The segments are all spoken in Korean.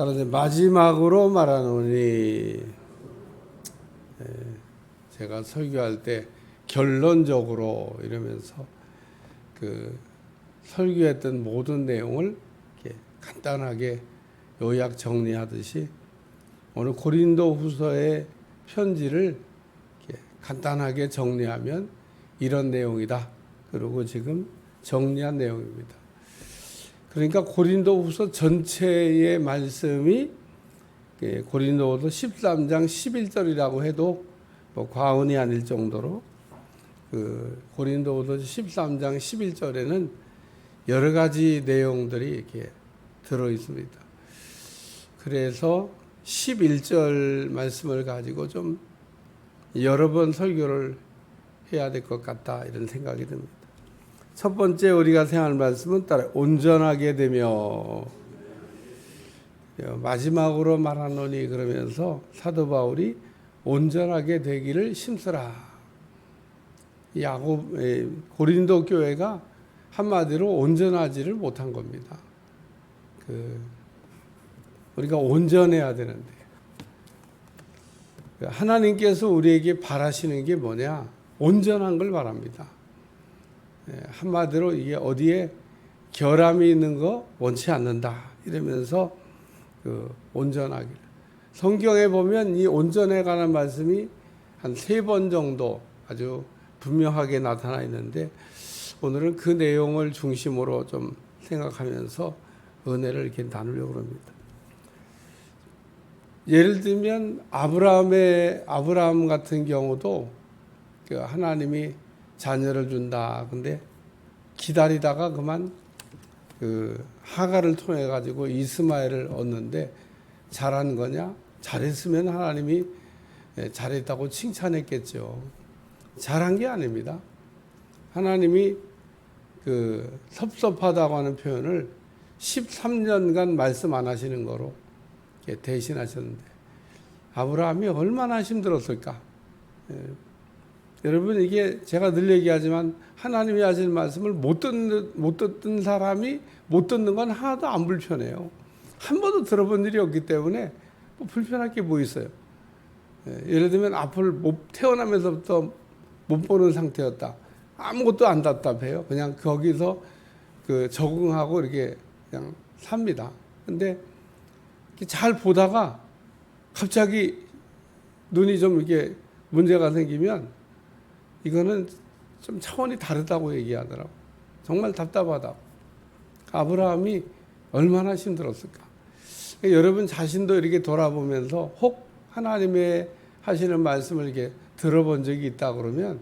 따라서 마지막으로 말하노니, 제가 설교할 때 결론적으로 이러면서 그 설교했던 모든 내용을 이렇게 간단하게 요약 정리하듯이 오늘 고린도 후서의 편지를 이렇게 간단하게 정리하면 이런 내용이다. 그리고 지금 정리한 내용입니다. 그러니까 고린도 후서 전체의 말씀이 고린도후서 13장 11절이라고 해도 뭐 과언이 아닐 정도로 그 고린도후서 13장 11절에는 여러 가지 내용들이 이렇게 들어 있습니다. 그래서 11절 말씀을 가지고 좀 여러 번 설교를 해야 될 것 같다 이런 생각이 듭니다. 첫 번째 우리가 생각할 말씀은 따라 온전하게 되며, 마지막으로 말하노니 그러면서 사도 바울이 온전하게 되기를 힘쓰라. 고린도 교회가 한마디로 온전하지를 못한 겁니다. 우리가 온전해야 되는데, 하나님께서 우리에게 바라시는 게 뭐냐? 온전한 걸 바랍니다. 한마디로 이게 어디에 결함이 있는 거 원치 않는다 이러면서 온전하기를. 성경에 보면 이 온전에 관한 말씀이 한 3번 정도 아주 분명하게 나타나 있는데, 오늘은 그 내용을 중심으로 좀 생각하면서 은혜를 이렇게 나누려고 합니다. 예를 들면 아브라함 같은 경우도 하나님이 자녀를 준다. 근데 기다리다가 그만 하갈을 통해 가지고 이스마엘을 얻는데 잘한 거냐? 잘했으면 하나님이 잘했다고 칭찬했겠죠. 잘한 게 아닙니다. 하나님이 섭섭하다고 하는 표현을 13년간 말씀 안 하시는 거로 대신하셨는데 아브라함이 얼마나 힘들었을까? 여러분, 이게 제가 늘 얘기하지만 하나님이 하시는 말씀을 못 듣는 사람이 못 듣는 건 하나도 안 불편해요. 한 번도 들어본 일이 없기 때문에 뭐 불편할 게 뭐 있어요. 예를 들면 앞을 태어나면서부터 못 보는 상태였다. 아무것도 안 답답해요. 그냥 거기서 적응하고 이렇게 그냥 삽니다. 근데 잘 보다가 갑자기 눈이 좀 이렇게 문제가 생기면 이거는 좀 차원이 다르다고 얘기하더라고. 정말 답답하다고. 아브라함이 얼마나 힘들었을까. 여러분 자신도 이렇게 돌아보면서 혹 하나님의 하시는 말씀을 이렇게 들어본 적이 있다 그러면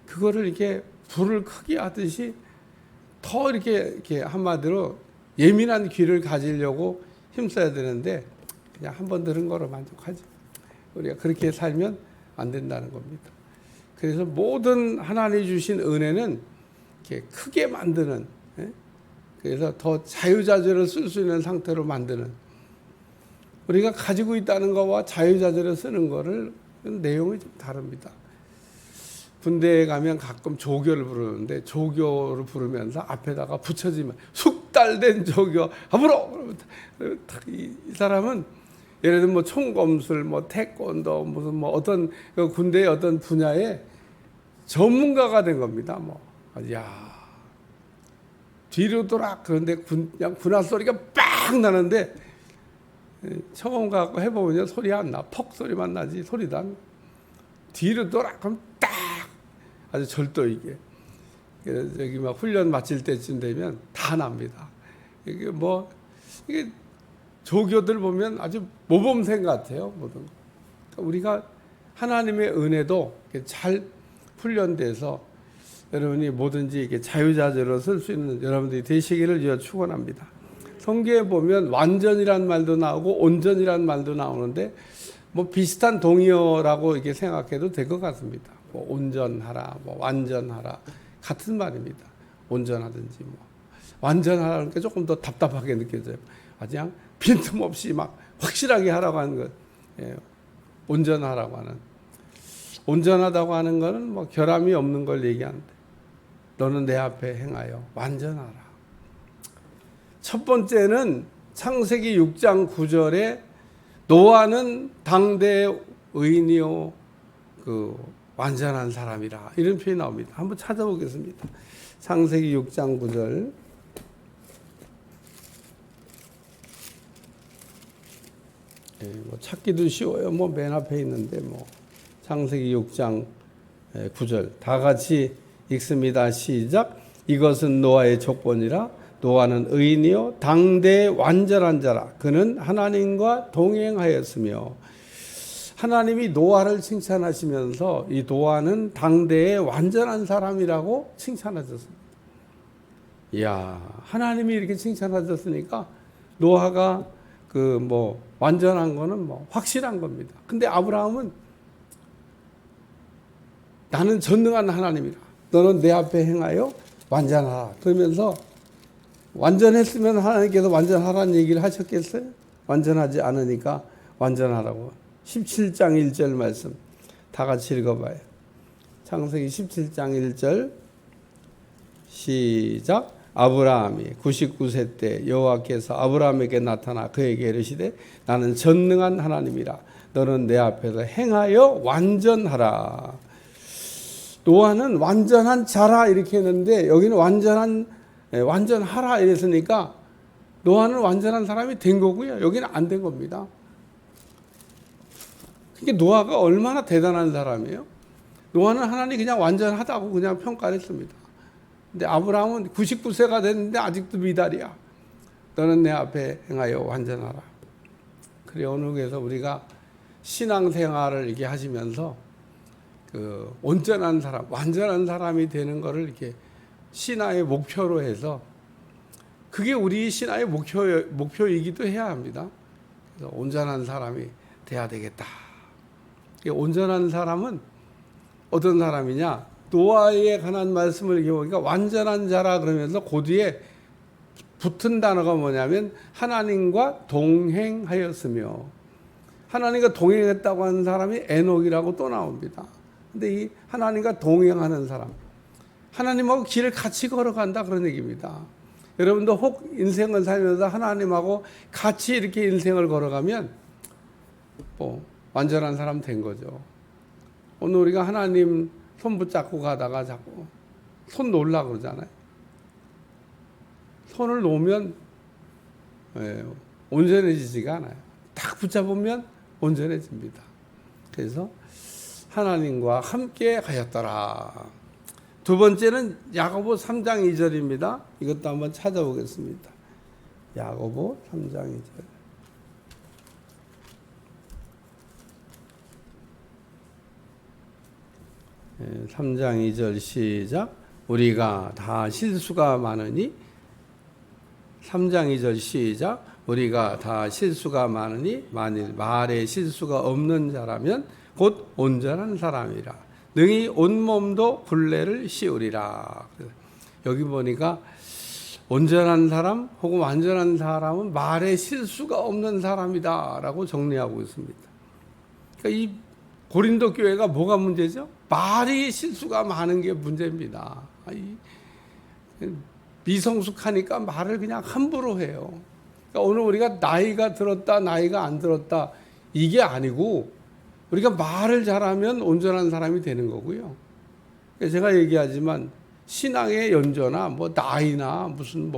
그거를 이렇게 불을 크게 하듯이 더 이렇게 한마디로 예민한 귀를 가지려고 힘써야 되는데 그냥 한 번 들은 거로 만족하지. 우리가 그렇게 살면 안 된다는 겁니다. 그래서 모든 하나님이 주신 은혜는 이렇게 크게 만드는, 그래서 더 자유자재를 쓸 수 있는 상태로 만드는, 우리가 가지고 있다는 것과 자유자재를 쓰는 거를 내용이 좀 다릅니다. 군대에 가면 가끔 조교를 부르는데 조교를 부르면서 앞에다가 붙여지면 숙달된 조교 앞으로. 이 사람은 예를 들면 뭐 총검술, 뭐 태권도, 무슨 뭐 어떤 군대의 어떤 분야에 전문가가 된 겁니다. 뒤로 돌아. 그런데 그냥 군화 소리가 빡 나는데 처음 가고 해보면 소리 안 나. 퍽 소리만 나지 소리도 안 나. 뒤로 돌아. 그럼 딱 아주 절도 있게. 여기 막 훈련 마칠 때쯤 되면 다 납니다. 이게 조교들 보면 아주 모범생 같아요. 모든. 그러니까 우리가 하나님의 은혜도 잘 훈련돼서 여러분이 뭐든지 이렇게 자유자재로 쓸 수 있는 여러분들이 되시기를 제가 축원합니다. 성경에 보면 완전이란 말도 나오고 온전이란 말도 나오는데 뭐 비슷한 동의어라고 이렇게 생각해도 될 것 같습니다. 뭐 온전하라, 뭐 완전하라 같은 말입니다. 온전하든지 뭐 완전하라는 게 조금 더 답답하게 느껴져요. 그냥 빈틈없이 막 확실하게 하라고 하는 것, 온전하라고 하는. 온전하다고 하는 것은 뭐 결함이 없는 걸 얘기하는데 너는 내 앞에 행하여 완전하라. 첫 번째는 창세기 6장 9절에 노아는 당대 의인이요 완전한 사람이라 이런 표현이 나옵니다. 한번 찾아보겠습니다. 창세기 6장 9절. 찾기도 쉬워요. 맨 앞에 있는데 창세기 6장 9절 다 같이 읽습니다. 시작. 이것은 노아의 족본이라. 노아는 의인이요 당대 완전한 자라. 그는 하나님과 동행하였으며. 하나님이 노아를 칭찬하시면서 이 노아는 당대의 완전한 사람이라고 칭찬하셨습니다. 이야, 하나님이 이렇게 칭찬하셨으니까 노아가 완전한 거는 확실한 겁니다. 근데 아브라함은 나는 전능한 하나님이라. 너는 내 앞에 행하여 완전하라. 그러면서 완전했으면 하나님께서 완전하라는 얘기를 하셨겠어요? 완전하지 않으니까 완전하라고. 17장 1절 말씀 다 같이 읽어봐요. 창세기 17장 1절 시작. 아브라함이 99세 때 여호와께서 아브라함에게 나타나 그에게 이르시되 나는 전능한 하나님이라. 너는 내 앞에서 행하여 완전하라. 노아는 완전한 자라 이렇게 했는데 여기는 완전하라 이랬으니까 노아는 완전한 사람이 된 거고요. 여기는 안 된 겁니다. 그러니까 노아가 얼마나 대단한 사람이에요. 노아는 하나님이 그냥 완전하다고 그냥 평가를 했습니다. 근데 아브라함은 99세가 됐는데 아직도 미달이야. 너는 내 앞에 행하여 완전하라. 그래, 어느 교회에서 우리가 신앙생활을 이렇게 하시면서 온전한 사람, 완전한 사람이 되는 것을 이렇게 신앙의 목표로 해서 그게 우리 신앙의 목표이기도 해야 합니다. 그래서 온전한 사람이 돼야 되겠다. 온전한 사람은 어떤 사람이냐? 노아에 관한 말씀을 이렇게 보니까 완전한 자라 그러면서 그 뒤에 붙은 단어가 뭐냐면 하나님과 동행하였으며. 하나님과 동행했다고 하는 사람이 에녹이라고 또 나옵니다. 근데 이 하나님과 동행하는 사람, 하나님하고 길을 같이 걸어간다 그런 얘기입니다. 여러분도 혹 인생을 살면서 하나님하고 같이 이렇게 인생을 걸어가면 완전한 사람 된 거죠. 오늘 우리가 하나님 손 붙잡고 가다가 자꾸 손 놓으려고 그러잖아요. 손을 놓으면 온전해지지가 않아요. 딱 붙잡으면 온전해집니다. 그래서 하나님과 함께 가였더라. 두 번째는 야고보 3장 2절입니다. 이것도 한번 찾아보겠습니다. 야고보 3장 2절. 3장 2절 시작. 우리가 다 실수가 많으니 3장 2절 시작. 우리가 다 실수가 많으니 만일 말에 실수가 없는 자라면 곧 온전한 사람이라. 능히 온몸도 굴레를 씌우리라. 여기 보니까 온전한 사람 혹은 완전한 사람은 말에 실수가 없는 사람이다라고 정리하고 있습니다. 그러니까 이 고린도 교회가 뭐가 문제죠? 말이 실수가 많은 게 문제입니다. 미성숙하니까 말을 그냥 함부로 해요. 그러니까 오늘 우리가 나이가 들었다, 나이가 안 들었다 이게 아니고 우리가 말을 잘하면 온전한 사람이 되는 거고요. 그러니까 제가 얘기하지만 신앙의 연조나 나이나 무슨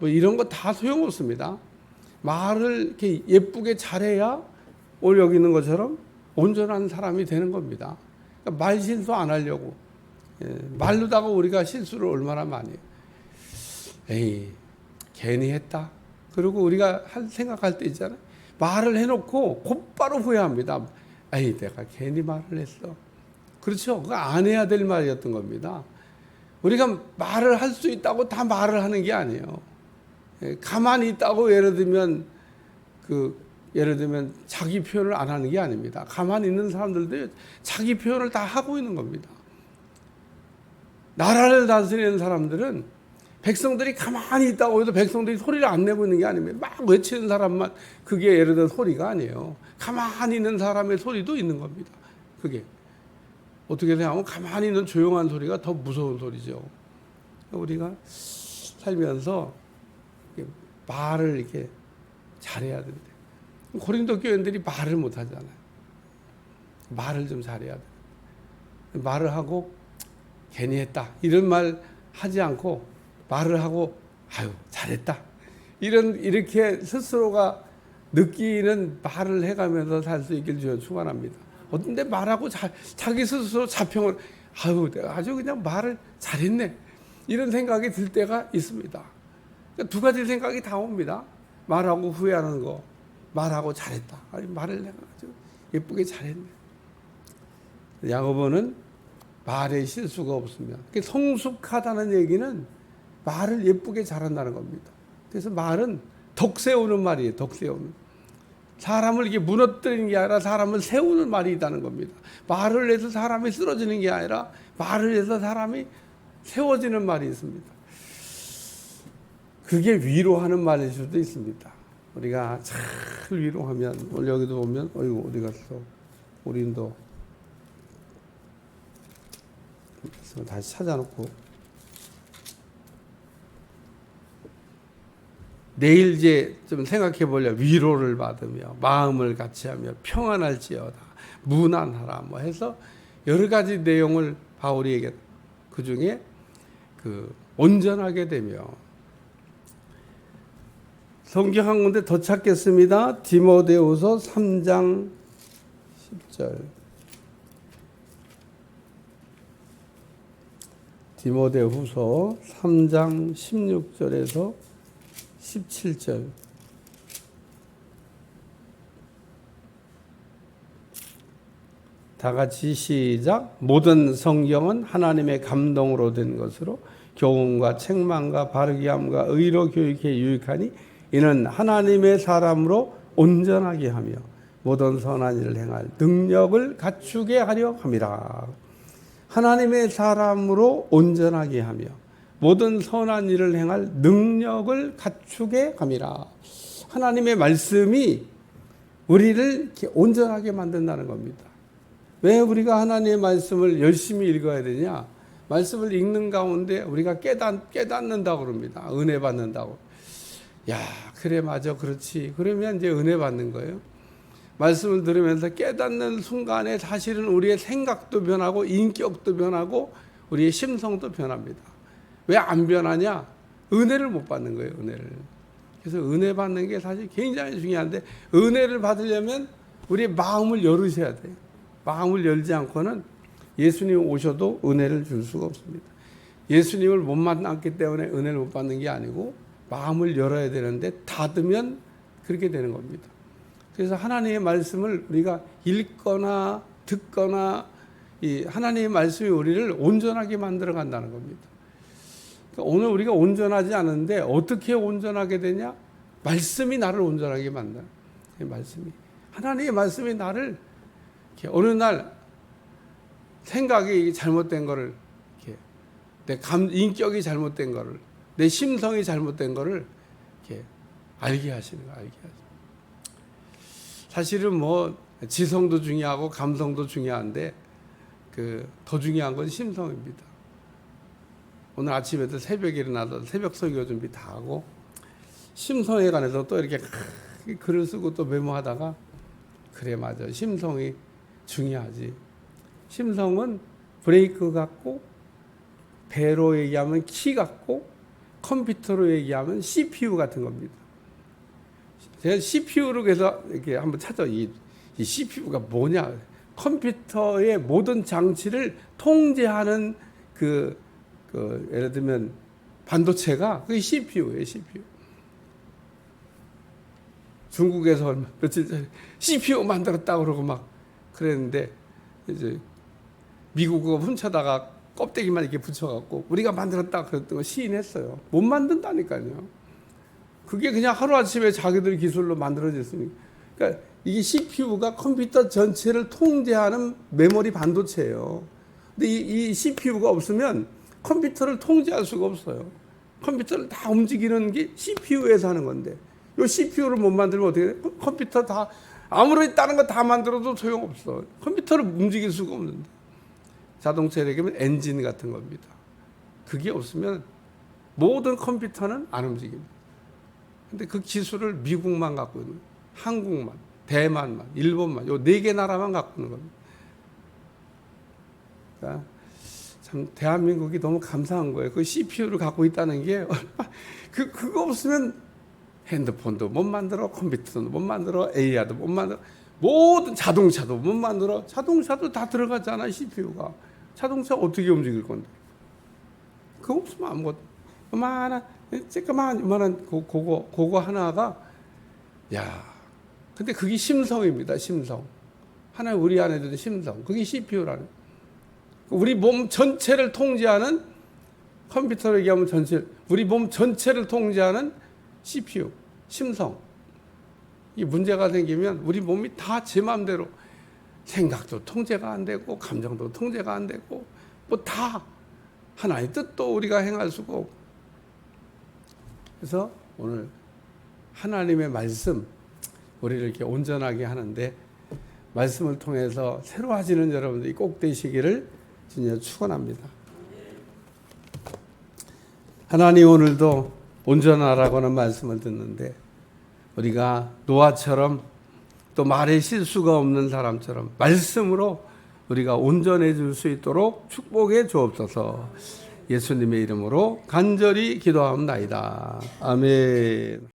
이런 거 다 소용없습니다. 말을 이렇게 예쁘게 잘해야 오늘 여기 있는 것처럼 온전한 사람이 되는 겁니다. 그러니까 말 실수 안 하려고. 말로다가 우리가 실수를 얼마나 많이 해요. 에이, 괜히 했다. 그리고 우리가 생각할 때 있잖아요. 말을 해놓고 곧바로 후회합니다. 에이, 내가 괜히 말을 했어. 그렇죠. 그거 안 해야 될 말이었던 겁니다. 우리가 말을 할 수 있다고 다 말을 하는 게 아니에요. 가만히 있다고 예를 들면 자기 표현을 안 하는 게 아닙니다. 가만히 있는 사람들도 자기 표현을 다 하고 있는 겁니다. 나라를 다스리는 사람들은 백성들이 가만히 있다고 해도 백성들이 소리를 안 내고 있는 게 아닙니다. 막 외치는 사람만 그게 예를 들어 소리가 아니에요. 가만히 있는 사람의 소리도 있는 겁니다. 그게 어떻게 생각하면 가만히 있는 조용한 소리가 더 무서운 소리죠. 우리가 살면서 말을 이렇게 잘해야 된대. 고린도 교인들이 말을 못 하잖아요. 말을 좀 잘해야 돼. 말을 하고 괜히 했다 이런 말 하지 않고 말을 하고 아유 잘했다 이렇게 스스로가 느끼는 말을 해가면서 살 수 있길 주여 축원합니다. 어떤데 말하고 자기 스스로 자평을 아유 내가 아주 그냥 말을 잘했네 이런 생각이 들 때가 있습니다. 그러니까 두 가지 생각이 다 옵니다. 말하고 후회하는 거, 말하고 잘했다. 아니 말을 내가 아주 예쁘게 잘했네. 야고보는 말에 실수가 없으면 성숙하다는 얘기는 말을 예쁘게 잘한다는 겁니다. 그래서 말은 덕 세우는 말이에요. 덕 세우는 사람을 이렇게 무너뜨리는 게 아니라 사람을 세우는 말이 있다는 겁니다. 말을 해서 사람이 쓰러지는 게 아니라 말을 해서 사람이 세워지는 말이 있습니다. 그게 위로하는 말일 수도 있습니다. 우리가 잘 위로하면 오늘 여기도 보면 어이구 어디 갔어 우린도 다시 찾아놓고 내일 이제 좀 생각해 보려 위로를 받으며 마음을 같이하며 평안할지어다 무난하라 뭐 해서 여러 가지 내용을 바울이 얘기했. 그 중에 그 온전하게 되며 성경 한 군데 더 찾겠습니다. 디모데후서 3장 10절. 디모데후서 3장 16절에서 17절. 다 같이 시작. 모든 성경은 하나님의 감동으로 된 것으로 교훈과 책망과 바르게 함과 의로 교육에 유익하니 이는 하나님의 사람으로 온전하게 하며 모든 선한 일을 행할 능력을 갖추게 하려 함이라. 하나님의 사람으로 온전하게 하며 모든 선한 일을 행할 능력을 갖추게 함이라. 하나님의 말씀이 우리를 이렇게 온전하게 만든다는 겁니다. 왜 우리가 하나님의 말씀을 열심히 읽어야 되냐? 말씀을 읽는 가운데 우리가 깨닫는다고 그럽니다. 은혜 받는다고. 야, 그래 맞아 그렇지. 그러면 이제 은혜 받는 거예요. 말씀을 들으면서 깨닫는 순간에 사실은 우리의 생각도 변하고 인격도 변하고 우리의 심성도 변합니다. 왜 안 변하냐? 은혜를 못 받는 거예요. 은혜를. 그래서 은혜 받는 게 사실 굉장히 중요한데 은혜를 받으려면 우리의 마음을 열으셔야 돼요. 마음을 열지 않고는 예수님 오셔도 은혜를 줄 수가 없습니다. 예수님을 못 만났기 때문에 은혜를 못 받는 게 아니고 마음을 열어야 되는데 닫으면 그렇게 되는 겁니다. 그래서 하나님의 말씀을 우리가 읽거나 듣거나 이 하나님의 말씀이 우리를 온전하게 만들어 간다는 겁니다. 그러니까 오늘 우리가 온전하지 않은데 어떻게 온전하게 되냐? 말씀이 나를 온전하게 만들어. 말씀이 하나님의 말씀이 나를 어느 날 생각이 잘못된 거를 내 인격이 잘못된 거를 내 심성이 잘못된 거를 이렇게 알게 하시는 거예요. 알게 하시는. 사실은 뭐 지성도 중요하고 감성도 중요한데 그 더 중요한 건 심성입니다. 오늘 아침에도 새벽에 일어나서 새벽 설교 준비 다 하고 심성에 관해서 또 이렇게 글을 쓰고 또 메모하다가 그래 맞아 심성이 중요하지. 심성은 브레이크 같고 배로 얘기하면 키 같고 컴퓨터로 얘기하면 CPU 같은 겁니다. 제가 CPU로 해서 이렇게 한번 찾아 이 CPU가 뭐냐? 컴퓨터의 모든 장치를 통제하는 그 예를 들면 반도체가 그게 CPU예요. CPU. 중국에서 며칠 전에 CPU 만들었다 그러고 막 그랬는데 이제 미국 거 훔쳐다가 껍데기만 이렇게 붙여갖고 우리가 만들었다 그랬던 거 시인했어요. 못 만든다니까요. 그게 그냥 하루아침에 자기들 기술로 만들어졌으니까. 그러니까 이게 CPU가 컴퓨터 전체를 통제하는 메모리 반도체예요. 근데 이 CPU가 없으면 컴퓨터를 통제할 수가 없어요. 컴퓨터를 다 움직이는 게 CPU에서 하는 건데 이 CPU를 못 만들면 어떻게 돼? 컴퓨터 다 아무리 다른 거 다 만들어도 소용없어. 컴퓨터를 움직일 수가 없는데. 자동차에 얘기하면 엔진 같은 겁니다. 그게 없으면 모든 컴퓨터는 안 움직입니다. 근데 그 기술을 미국만 갖고 있는 거예요. 한국만, 대만만, 일본만, 요 4개 나라만 갖고 있는 겁니다. 그러니까 참 대한민국이 너무 감사한 거예요. 그 CPU를 갖고 있다는 게 그거 없으면 핸드폰도 못 만들어, 컴퓨터도 못 만들어, AR도 못 만들어, 모든 자동차도 못 만들어. 자동차도 다 들어가잖아, CPU가. 자동차 어떻게 움직일 건데? 그거 없으면 아무것도. 쬐끄만 그거 하나가, 야, 근데 그게 심성입니다, 심성. 하나님 우리 안에 드는 심성. 그게 CPU라는. 우리 몸 전체를 통제하는, 컴퓨터로 얘기하면 우리 몸 전체를 통제하는 CPU, 심성. 이 문제가 생기면 우리 몸이 다 제 마음대로 생각도 통제가 안 되고 감정도 통제가 안 되고 뭐 다 하나의 뜻도 우리가 행할 수가 없고. 그래서 오늘 하나님의 말씀 우리를 이렇게 온전하게 하는데 말씀을 통해서 새로워지는 여러분들이 꼭 되시기를 주님 축원합니다. 하나님 오늘도 온전하라고 하는 말씀을 듣는데 우리가 노아처럼 또 말에 실수가 없는 사람처럼 말씀으로 우리가 온전해질 수 있도록 축복해 주옵소서. 예수님의 이름으로 간절히 기도하옵나이다. 아멘.